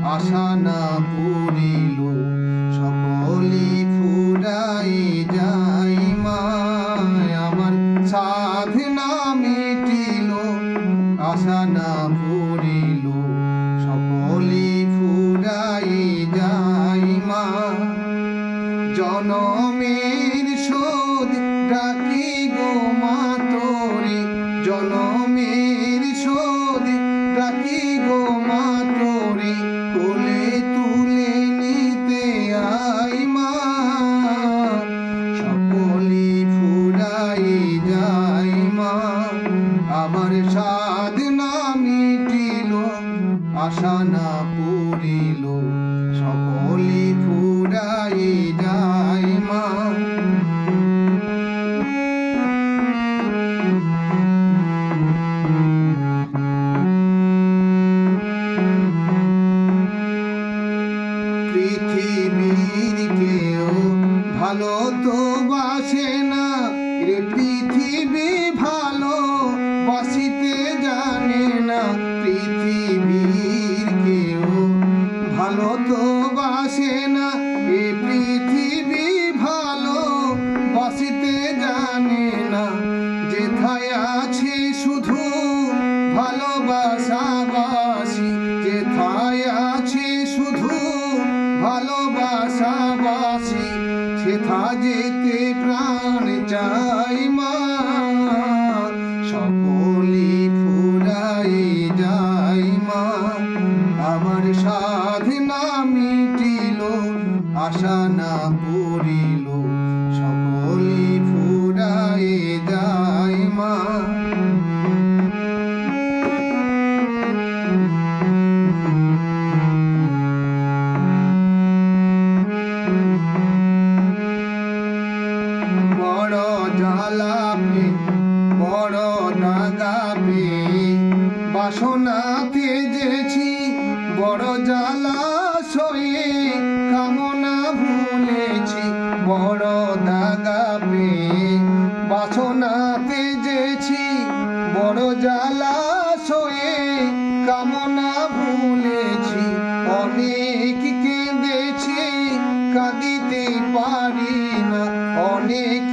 আশা না পুরিল সকলি ফুরাই যাই মা আমার সাধনা মিটিল আশা না পুরিল সকলি ফুরাই যাই মা জনমের শোধ ডাকি গো মা তোরে জনমের শোধ ডাকি গো মা তোরে কোলে তুলে নিতে আই মা সকলি ফুরাই যাই মা আমার সাধনা মিটিল আশা না পুরিল সকলি ফুরাই যাই মা পৃথিবীর কেউ ভালো তো বাসে না রে পৃথিবী ভালো বাসিতে জানে না পৃথিবীর কেউ ভালো তো বাসে না এ পৃথিবী ভালো বাসিতে জানে না যেথায় আছে শুধু ভালোবাসাবাসি যেথায় আছে শুধু ভালোবাসাবাসি সেথা যেতে প্রাণ চাই মা সকলি ফুরাই যাই মা আমার সাধনা মিটিল আশা না পুরিল সকলি ফুরাই যাই মা বড় জ্বালা পে বড় দাগা পে বাসনা তেজেছি বড় জ্বালা সয়ে কামনা ভুলেছি বড় দাগা পে বাসনা তেজেছি বড় জ্বালা সয়ে কামনা ভুলেছি অনেক কেঁদেছি কাঁদিতে পারি না অনেক